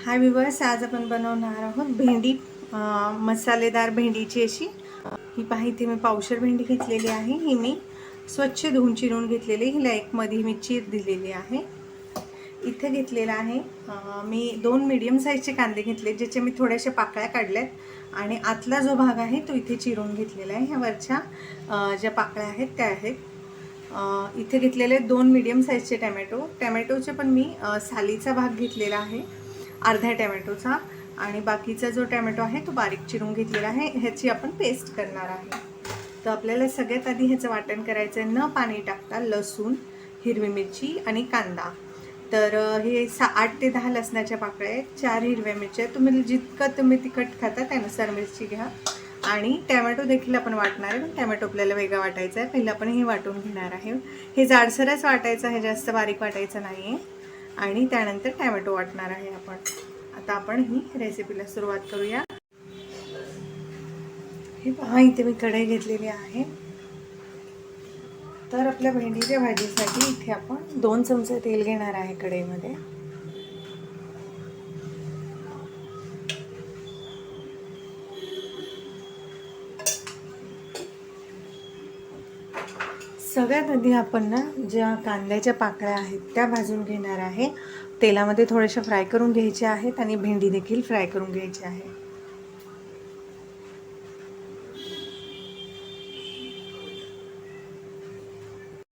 हाय viewers, आज आपण बनवणार आहोत भेंडी मसालेदार भेंडीची अशी ही पहा. इथे मी पावशर भेंडी घेतलेली आहे. ही मी स्वच्छ धुवून चिरून घेतलेली. हिला एक मध्ये मी चीर दिलेली आहे. इथे घेतलेला आहे मी 2 मीडियम साईजचे कांदे घेतले, ज्याचे मी थोड्याशा पाकळ्या काढल्यात आणि आतला जो भाग आहे तो इथे चिरून घेतलेला आहे. ह्या वरच्या ज्या पाकळ्या आहेत त्या आहेत. इथे घेतलेले 2 मीडियम साईजचे टॅमॅटोचे पण मी सालीचा भाग घेतलेला आहे, अर्ध्या टॅमॅटोचा, आणि बाकीचा जो टॅमॅटो आहे तो बारीक चिरून घेतलेला आहे. ह्याची आपण पेस्ट करणार आहे. तर आपल्याला सगळ्यात आधी ह्याचं वाटण करायचं आहे. न पाणी टाकता लसूण, हिरवी मिरची आणि कांदा. तर हे 8 ते 10 लसणाच्या पाकळ्या आहेत, 4 हिरव्या मिरच्या. तुम्ही जितकं तिखट खाता त्यानुसार मिरची घ्या. आणि टॅमॅटो देखील आपण वाटणार आहे, पण टॅमॅटो आपल्याला वेगळा वाटायचा आहे. पहिलं आपण हे वाटून घेणार आहे. हे जाडसरच वाटायचं आहे, जास्त बारीक वाटायचं नाही आहे. आणि त्यानंतर टॅमॅटो वाटणार आहे आपण. आता आपण ही रेसिपीला सुरुवात करूया. हे पहा, इथे मी कढई घेतलेली आहे. तर आपल्या भेंडीच्या भाजीसाठी इथे आपण 2 चमचे तेल घेणार आहे कढईमध्ये. सगळ्यात आधी आपण ना ज्या कांद्याच्या पाकळ्या आहेत त्या भाजून घेणार आहे. तेलामध्ये थोड्याशा फ्राय करून घ्यायच्या आहेत आणि भेंडी देखील फ्राय करून घ्यायची आहे.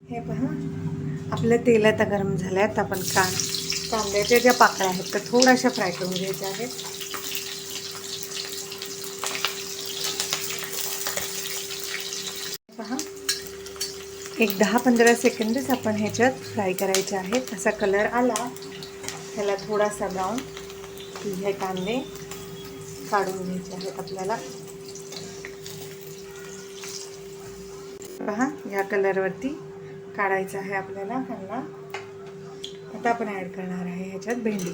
हे पहा, आपलं तेल आता गरम झालं आहे. आपण कांद्याच्या ज्या पाकळ्या आहेत त्या थोड्याशा फ्राय करून घ्यायच्या आहेत. पहा, एक 10-15 सेकंदच आपण ह्याच्यात फ्राय करायचे आहेत. असा कलर आला त्याला थोडासा ब्राऊन, हे कांदे काढून घ्यायचे आहेत आपल्याला. पहा, ह्या कलरवरती काढायचं आहे आपल्याला कांदा. आता आपण ॲड करणार आहे ह्याच्यात भेंडी.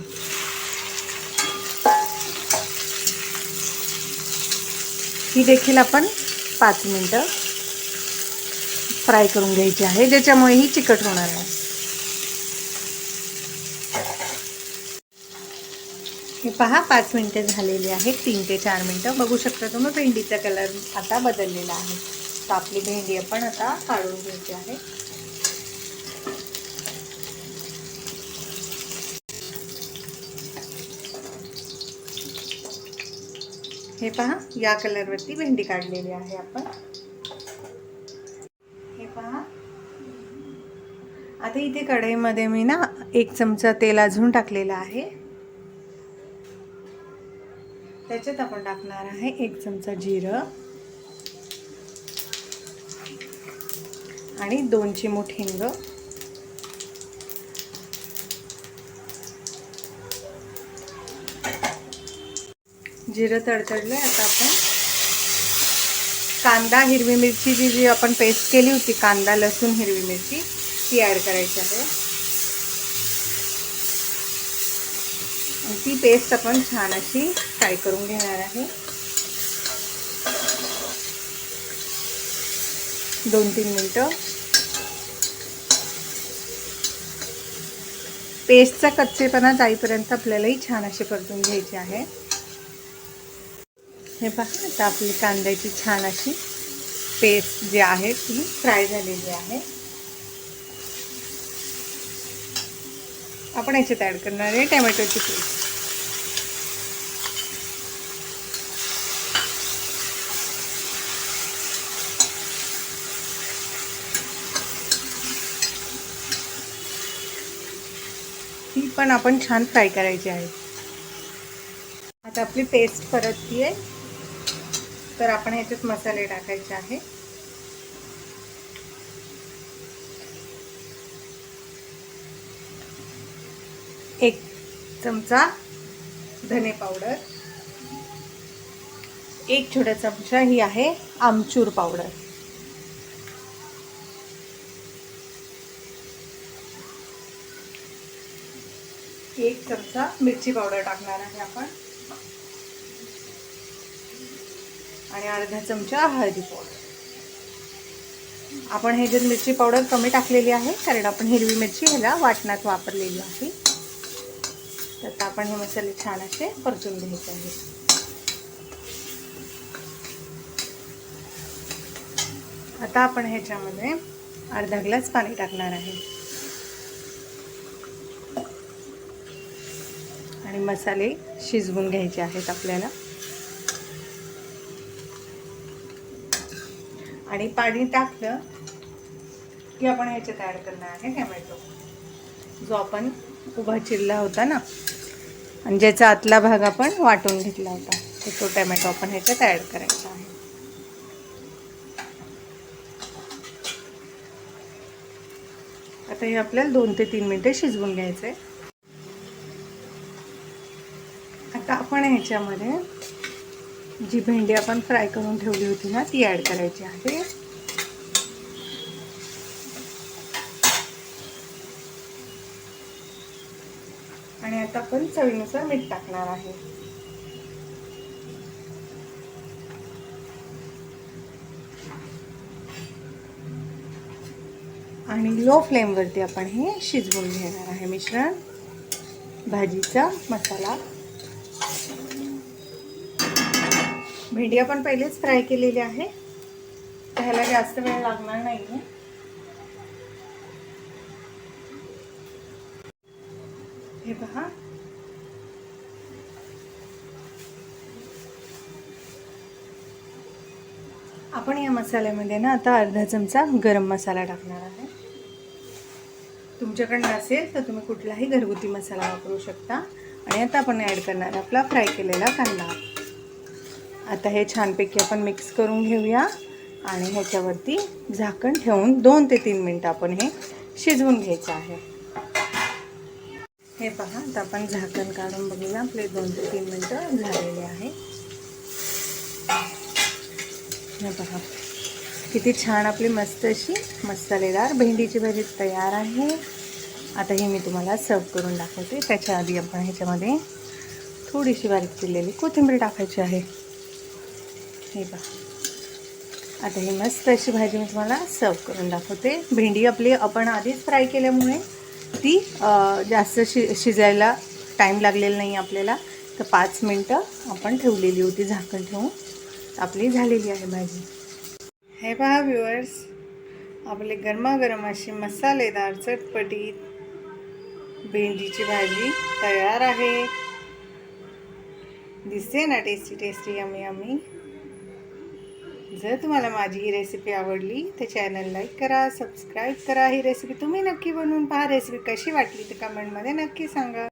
ही देखील आपण 5 मिनटं फ्राय करून घ्यायची आहे, ज्याच्यामुळे ही चिकट होणार आहे. हे पहा, 5 मिनटं झालेली आहेत. 3 ते 4 मिनटं बघू शकता तुम्ही. भेंडीचा कलर आता बदललेला आहे. तर आपली भेंडी आपण आता काढून घ्यायची आहे. हे पहा, या कलरवरती भेंडी काढलेली आहे आपण. हे पहा, आता इथे कढईमध्ये मी ना 1 चमचा तेल अजून टाकलेला आहे. त्याच्यात आपण टाकणार आहे 1 चमचा जिरं आणि 2 चिमूट हिंग. जिरं तडतडले. आता आपण कांदा, हिरवी मिरची जी आपण पेस्ट केली होती, कांदा, लसूण, हिरवी मिरची, ती ॲड करायची आहे. ती पेस्ट आपण छान अशी फ्राय करून घेणार आहे. 2-3 मिनटं. पेस्टचा कच्चेपणा जाईपर्यंत आपल्यालाही छान अशी परतून घ्यायची आहे. हे पहा, आता आपली कांद्याची छान अशी पेस्ट जी आहे ती फ्राय झालेली आहे. आपण याच्यात ॲड करणार आहे टॅमॅटोची पेस्ट. ही पण आपण छान फ्राय करायची आहे. आता आपली पेस्ट परतली आहे. तर आपण ह्याच्यात मसाले टाकायचे आहे. 1 चमचा धने पावडर, 1 छोटा चमचा ही आहे आमचूर पावडर, 1 चमचा मिरची पावडर टाकणार आहे आपण, आणि अर्धा चमचा हळदी पावडर. आपण ह्याच्यात मिरची पावडर कमी टाकलेली आहे, कारण आपण हिरवी मिरची ह्याला वाटणात वापरलेली आहे. तर आता आपण हे मसाले छान असे परतून घ्यायचे आहेत. आता आपण ह्याच्यामध्ये अर्धा ग्लास पाणी टाकणार आहे आणि मसाले शिजवून घ्यायचे आहेत आपल्याला. आणि पाणी टाकलं की आपण ह्याच्यात ॲड करणार आहे टोमॅटो, जो आपण उभा चिरला होता ना आणि ज्याचा आतला भाग आपण वाटून घेतला होता, तो टोमॅटो आपण ह्याच्यात ॲड करायचा आहे. आता हे आपल्याला 2 ते 3 मिनिटे शिजवून घ्यायचं आहे. आता आपण ह्याच्यामध्ये जी भेंडी आपण फ्राय करून ठेवली होती ना ती ॲड करायची आहे. आणि आता आपण चवीनुसार मीठ टाकणार आहे. आणि लो फ्लेमवरती आपण हे शिजवून घेणार आहे मिश्रण, भाजीचा मसाला. भेंडी आपण पहिलेच फ्राय केलेली आहे, त्याला जास्त वेळ लागणार नाही आहे. हे पहा, आपण या मसाल्यामध्ये ना आता अर्धा चमचा गरम मसाला टाकणार आहे. तुमच्याकडे नसेल तर तुम्ही कुठलाही घरगुती मसाला वापरू शकता. आणि आता आपण ॲड करणार आपला फ्राय केलेला कांदा. आता हे छानपैकी आपण मिक्स करून घेऊया आणि ह्याच्यावरती झाकण ठेवून 2 ते 3 मिनिटं आपण हे शिजवून घ्यायचं आहे. हे पहा, आता आपण झाकण काढून बघूया. आपले 2 ते 3 मिनिटं झालेले आहे. हे पहा, किती छान आपली मस्त अशी मसालेदार भेंडीची भाजी तयार आहे. आता ही मी तुम्हाला सर्व करून दाखवते. त्याच्या आधी आपण ह्याच्यामध्ये थोडीशी बारीक चिरलेली कोथिंबीर टाकायची आहे. हे पहा, आता ही मस्त अशी भाजी मी तुम्हाला सर्व करून दाखवते. भेंडी आपली आपण आधीच फ्राय केल्यामुळे ती जास्त शिजायला टाईम लागलेला नाही आपल्याला. तर 5 मिनटं आपण ठेवलेली होती झाकण ठेवून. आपली झालेली आहे भाजी. हे पहा व्ह्यूअर्स, आपली गरमागरम अशी मसालेदार चटपटीत भेंडीची भाजी तयार आहे. दिसते ना टेस्टी टेस्टी, यम्मी यम्मी. जर तुम्हाला माझी ही रेसिपी आवडली तर चॅनल लाईक करा, सबस्क्राईब करा. ही रेसिपी तुम्ही नक्की बनवून पहा. रेसिपी कशी वाटली तर कमेंटमध्ये नक्की सांगा.